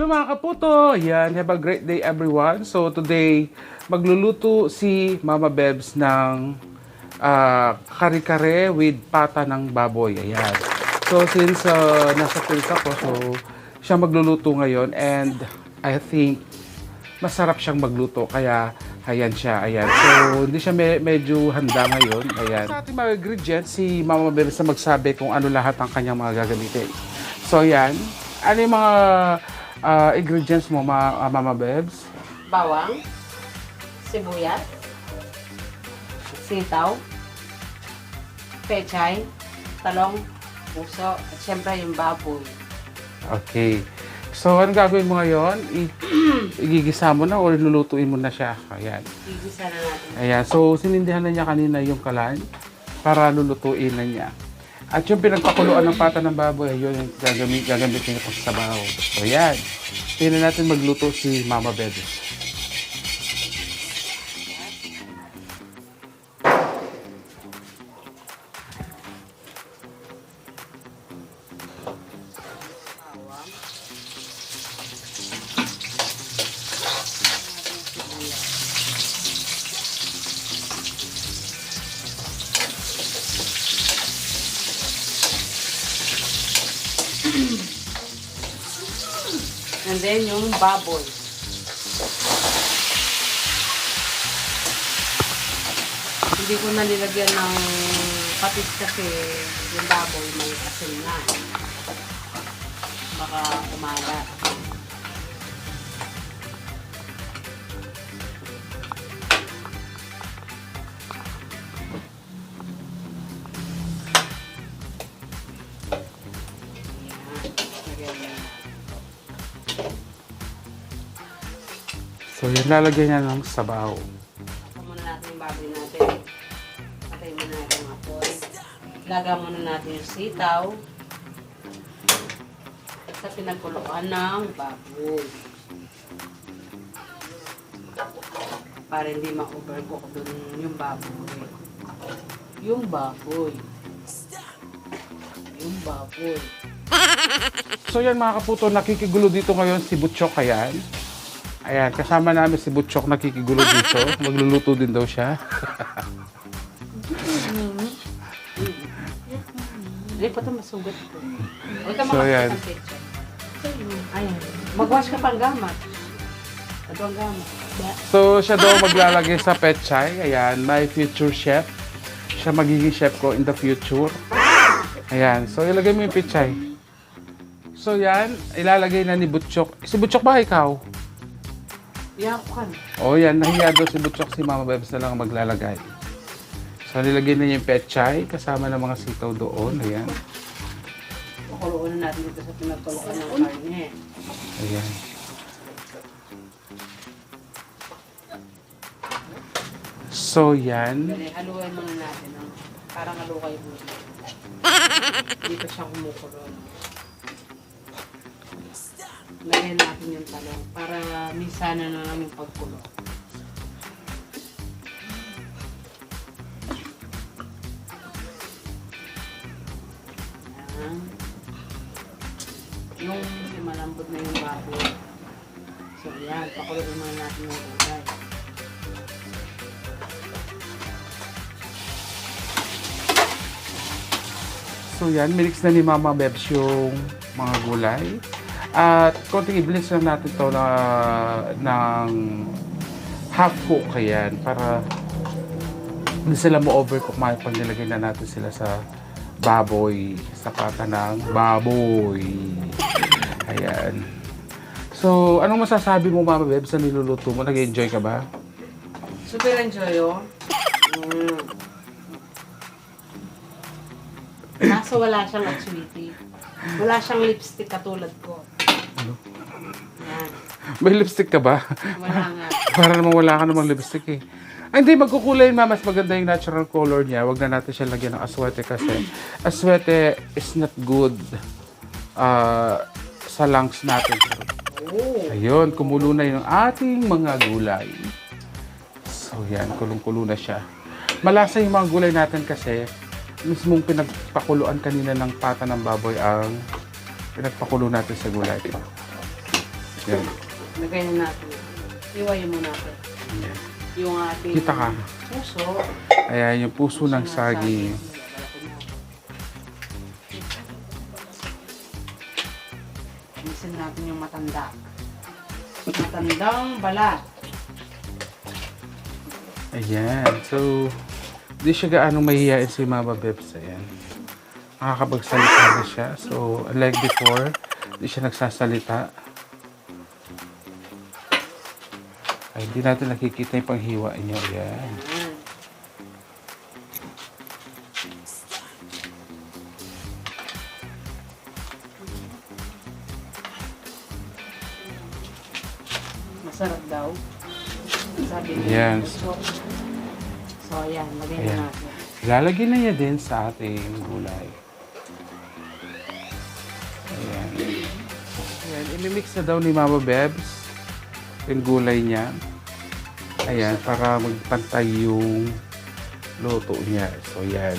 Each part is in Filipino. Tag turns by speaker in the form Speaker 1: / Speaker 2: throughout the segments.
Speaker 1: Hello mga kaputo! Yan, have a great day everyone. So today, magluluto si Mama Bebs ng kare-kare with pata ng baboy. Ayan. So since nasa Philippines ako, so siya magluluto ngayon and I think masarap siyang magluto. Kaya ayan siya. Ayan. So hindi siya medyo handa ngayon. Ayan. Sa ating mga ingredients, si Mama Bebs na magsabi kung ano lahat ang kanyang mga gagamitin. So ayan. Ano yung mga ingredients mo, Mama Bebs?
Speaker 2: Bawang, sibuyas, sitaw, pechay, talong, puso, at syempre yung baboy.
Speaker 1: Okay. So, ano gagawin mo ngayon? Igigisa mo na o lulutuin mo na siya? Ayan.
Speaker 2: Igisa na natin.
Speaker 1: Ayan. So, sinindihan na niya kanina yung kalan para lulutuin na niya. At yung pinagpakuluan ng pata ng baboy, yun yung gagamitin niya pang sabaw. So, yan. Tingnan natin magluto si Mama Bebs.
Speaker 2: And then yung baboy. Hindi ko na nilagyan ng patis kasi yung baboy may asin na. Baka umalat.
Speaker 1: So, yan lalagyan niya ng sabaw.
Speaker 2: Lagyan muna natin yung baboy natin. Patay muna natin yung apoy. Lagyan muna natin yung sitaw. Sa pinagkuluan ng baboy. Para hindi ma-overcook dun yung baboy. Yung baboy. Yung baboy.
Speaker 1: So, yan mga kaputo, nakikigulo dito ngayon si Butchok. Ayan. Ayan, kasama namin si Butchok nakikigulo dito. Magluluto din daw siya.
Speaker 2: Hindi pa ito masugat ito. Huwag ka
Speaker 1: So,
Speaker 2: makakita
Speaker 1: yan.
Speaker 2: ng picture. Ayan. Mag-wash ka pang gamat. Ito ang gamat.
Speaker 1: So, siya daw maglalagay sa pechay. Ayan, my future chef. Siya magiging chef ko in the future. Ayan, so ilagay mo yung pechay. So, yan, ilalagay na ni Butchok. Si Butchok ba ikaw?
Speaker 2: Yakan.
Speaker 1: O yan, nahiya doon si Butchok, si Mama Bebs na lang maglalagay. So, nilagay na niya yung pechay, kasama ng mga sitaw doon. Ayan.
Speaker 2: Pakuluan na natin dito sa pinagkuluan ng karne.
Speaker 1: Ayan. So, yan.
Speaker 2: Dali, haluan muna natin. No? Parang halukay mo. Dito siya kumukulon. Lagyan natin yung talong para misana na namin pagkulo. Ayan. Yung malambot na yung baboy. So yan, pakuloy muna natin yung gulay.
Speaker 1: So, yan. Minix na ni Mama Bebs yung mga gulay. At konting i-blitz lang natin to na ng half cook. Ayan. Para hindi sila mo-overcook. Pag nilagay na natin sila sa baboy. Sa pata ng baboy. Ayan. So, anong masasabi mo, Mama Bebs, sa niluluto mo? Nag-enjoy ka ba?
Speaker 2: Super enjoy, oh. Kaso wala siyang atswiti. Wala siyang lipstick katulad ko. Yan.
Speaker 1: May lipstick ka ba?
Speaker 2: Wala nga.
Speaker 1: Para naman wala ka namang lipstick eh. Ay, hindi, magkukulay ma. Mas maganda yung natural color niya. Huwag na natin siya lagyan ng aswete kasi aswete is not good sa lungs natin.
Speaker 2: Oh.
Speaker 1: Ayun, kumulo na yung ating mga gulay. So yan, kulong-kulo na siya. Malasa yung mga gulay natin kasi mismong pinagpakuluan kanina ng pata ng baboy ang pinagpakulo natin sa gulay. Yan.
Speaker 2: Lagay na natin. Iwayin mo natin.
Speaker 1: Yan.
Speaker 2: Yung ating
Speaker 1: Kita ka.
Speaker 2: puso.
Speaker 1: Ayan, yung puso ng saging.
Speaker 2: Misin natin yung matanda. Matandang balat.
Speaker 1: Ayan. So, di siya gaano mahihiyain si Mama Bebs. Ayan. Nakakapagsalita na siya. So, unlike before, di siya nagsasalita. Ay, hindi natin nakikita yung panghiwa niya. Ayan.
Speaker 2: Ayan. Masarap daw. Sabi niya.
Speaker 1: Yes.
Speaker 2: So, ayan. Lagay
Speaker 1: Ayan.
Speaker 2: na natin.
Speaker 1: Ilalagay na niya din sa ating gulay. Ayan. Ayan. Imimix na daw ni Mama Bebs yung gulay niya. Ayan. Para magpantay yung luto niya. So, yan.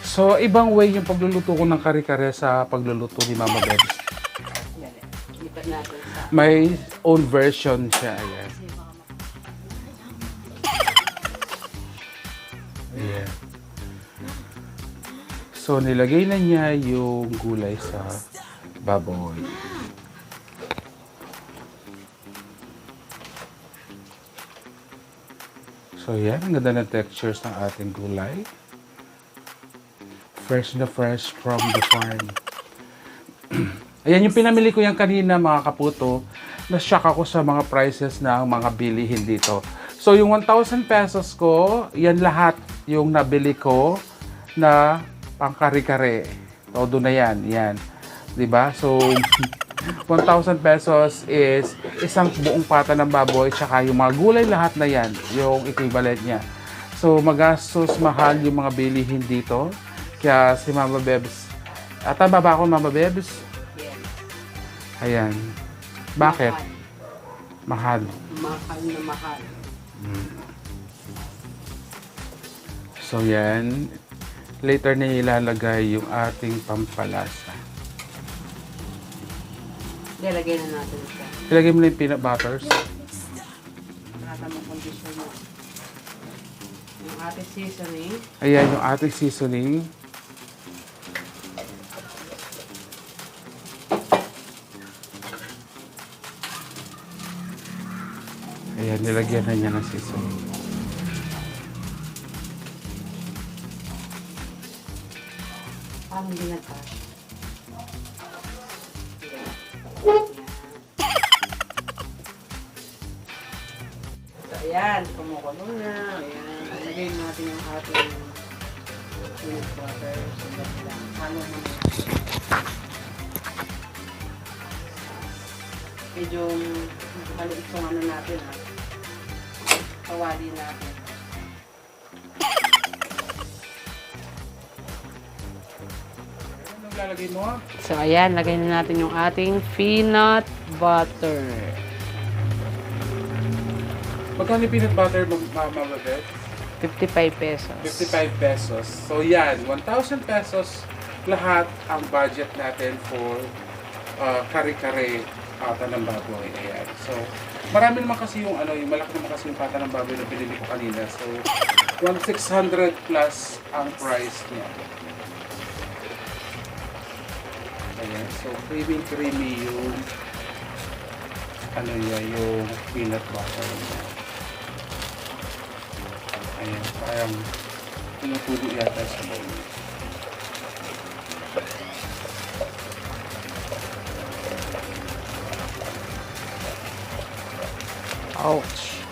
Speaker 1: So, ibang way yung pagluluto ko ng kare-kare sa pagluluto ni Mama Bebs.
Speaker 2: Ayan. Lipat natin sa...
Speaker 1: May own version siya. Ayan. Ayan. So, nilagay na niya yung gulay sa baboy. So, yan. Ang ganda ng textures ng ating gulay. Fresh na fresh from the farm. Ayan, yung pinamili ko yan kanina, mga kaputo. Na-shock ako sa mga prices ng mga bilihin dito. So, yung 1,000 pesos ko, yan lahat yung nabili ko na pangkare-kare. Todo na yan. Yan. Diba? So, 1,000 pesos is isang buong pata ng baboy tsaka yung mga gulay lahat na yan, yung equivalent niya. So, magastos, mahal yung mga bilihin dito. Kaya si Mama Bebs, tama ba ako, Mama Bebs?
Speaker 2: Yes.
Speaker 1: Ayan. Bakit? Mahal.
Speaker 2: Mahal na mahal.
Speaker 1: So, yan. Later na ilalagay yung ating pampalasa.
Speaker 2: Ilagay na natin ito.
Speaker 1: Ilagay mo na yung peanut butters.
Speaker 2: Para mag-condition mo. Yung ating seasoning.
Speaker 1: Ayan yung ating seasoning. Ayan, nilagyan na niya ng seasoning.
Speaker 2: Parang hindi nagka. So, ayan. Kumukulo na. Ayan. Ilagay natin yung ating peanut butter. So, lang. Halo mo na. Medyo maliit yung ano natin, ha. Kawali natin.
Speaker 1: Anong lalagay mo?
Speaker 2: So, ayan. Lagay na natin yung ating peanut butter.
Speaker 1: Magkano yung peanut butter, Mama Bebs?
Speaker 2: 55 pesos.
Speaker 1: 55 pesos. So yan, 1,000 pesos lahat ang budget natin for kare-kare pata ng baboy. Ayan. So, marami naman kasi yung yung malaki naman kasi yung pata ng baboy na binili ko kanina. So, 1,600 plus ang price niya. Ayan. So, creamy yung yung peanut butter niya. Ayan, parang tumutubo yata sa bowl.
Speaker 2: Ouch.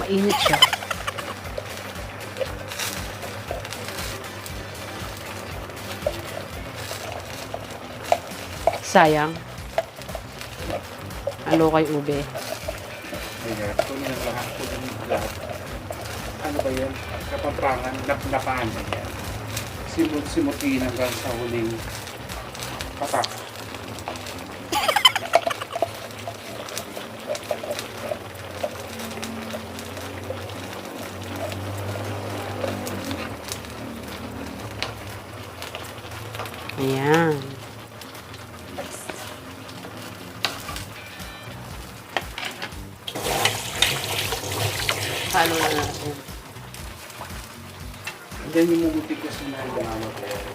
Speaker 2: Mainit siya. Sayang. Alo kay ube.
Speaker 1: Ayan, kunin ang lahat. Kunin ang lahat. Ano ba yan? Kapaprangan, napaan. Ayan. Simutin hanggang sa huling patak.
Speaker 2: Ayan. natin.
Speaker 1: Diyan yung mumutik kasi na yung mama pero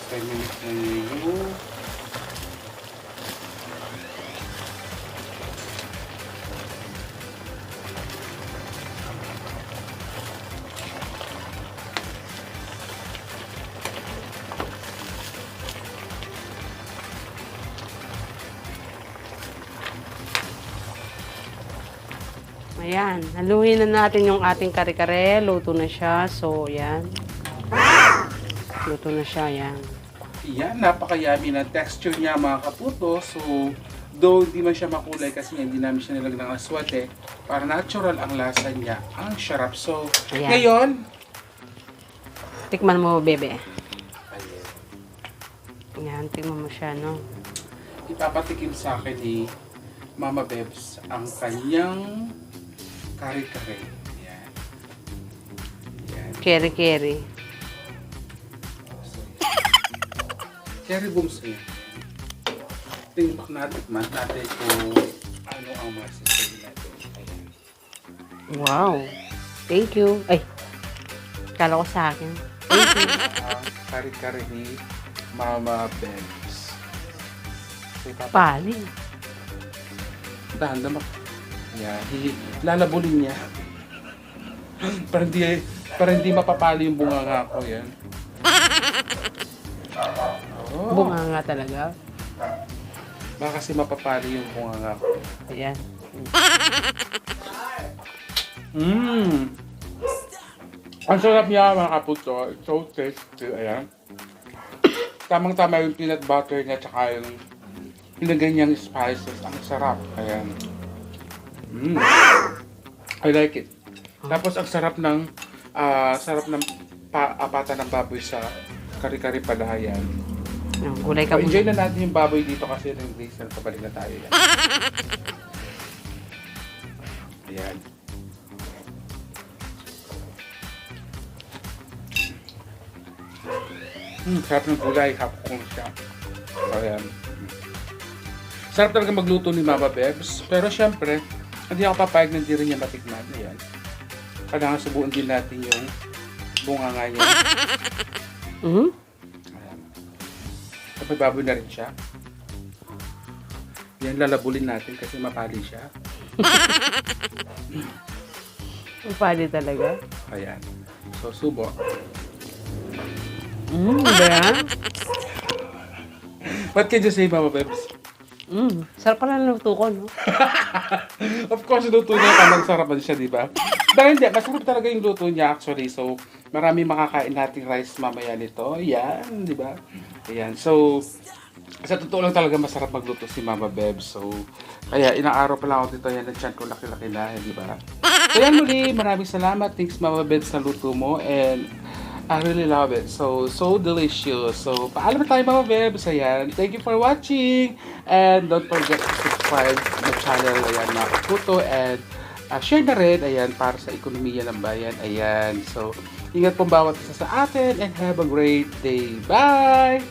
Speaker 1: 10 minutes na yung
Speaker 2: Ayan, haluin na natin yung ating kare-kare. Luto na siya. So, yan. Luto na siya, yan.
Speaker 1: yan, napaka-yummy ng texture niya mga kaputo. So, though hindi man siya makulay kasi hindi namin siya nilagyan ng aswate, para natural ang lasa niya. Ang sarap. So,
Speaker 2: Ayan.
Speaker 1: ngayon,
Speaker 2: Tikman mo, bebe.
Speaker 1: ayan,
Speaker 2: Ayan, tikman mo siya, no?
Speaker 1: ipapatikim sa akin ni Mama Bebs ang kanyang kare-kare. Ayan. Ayan.
Speaker 2: Keri-keri.
Speaker 1: So, Cherry booms niya. Tingnan natin kung ano ang masasabi natin. Ayan.
Speaker 2: Wow. Thank you. Ay, kala ko sa akin. Thank you.
Speaker 1: Ang kare-kare ni Mama Bebs. So,
Speaker 2: Pali.
Speaker 1: dahan damak. Ayan. Lalabulin niya. para hindi mapapali yung bunganga ko. Yan. Oh.
Speaker 2: Bunga nga talaga.
Speaker 1: Baka kasi mapapali yung bunganga ko.
Speaker 2: Ayan.
Speaker 1: Mmm. Ang sarap niya mga kaputo. It's so tasty. Ayan. Tamang-tama yung peanut butter niya tsaka yung pinagay niyang spices. Ang sarap. Ayan. Mmm. I like it. Tapos ang sarap ng apata ng baboy sa kari-kari pala. Ayan.
Speaker 2: Yung gulay
Speaker 1: So,
Speaker 2: ka
Speaker 1: enjoy
Speaker 2: muna.
Speaker 1: na natin yung baboy dito kasi yung glaze na pabalik na tayo. Yan. Ayan. Sarap ng gulay. Hapon siya. So, ayan. Sarap talaga magluto ni Mama Bebs. Pero syempre, hindi ako papayag na hindi rin niya matikman. Ayan. Kailangan subuin din natin yung bunganga niya.
Speaker 2: Mhm.
Speaker 1: Ayan. Tapos baboy na rin siya. Yan, lalabulin natin kasi mapali siya.
Speaker 2: Ang pali talaga.
Speaker 1: Ayan. So, subo.
Speaker 2: Diba?
Speaker 1: What can you say, Mama Bebs?
Speaker 2: Sarap pala ng luto ko, no?
Speaker 1: Of course, luto niya tamang sarapan siya, di ba? Dahil hindi, masarap talaga yung luto niya actually. So, marami makakain nating rice mamaya nito. Yan, di ba? Ayan. So, sa totoo lang talaga masarap magluto si Mama Beb. So, kaya ilang araw pa lang ako dito, yan, ang tiyan ko laki-laki na, di ba? So, yan muli, maraming salamat. Thanks, Mama Beb, sa luto mo. And, I really love it. So delicious. So, paalam na tayo mga bebs. Ayan. Thank you for watching. And don't forget to subscribe to my channel. Ayan, mga kaputo. And share na rin. Ayan, para sa ekonomiya ng bayan. Ayan. So, ingat po bawat isa sa atin. And have a great day. Bye!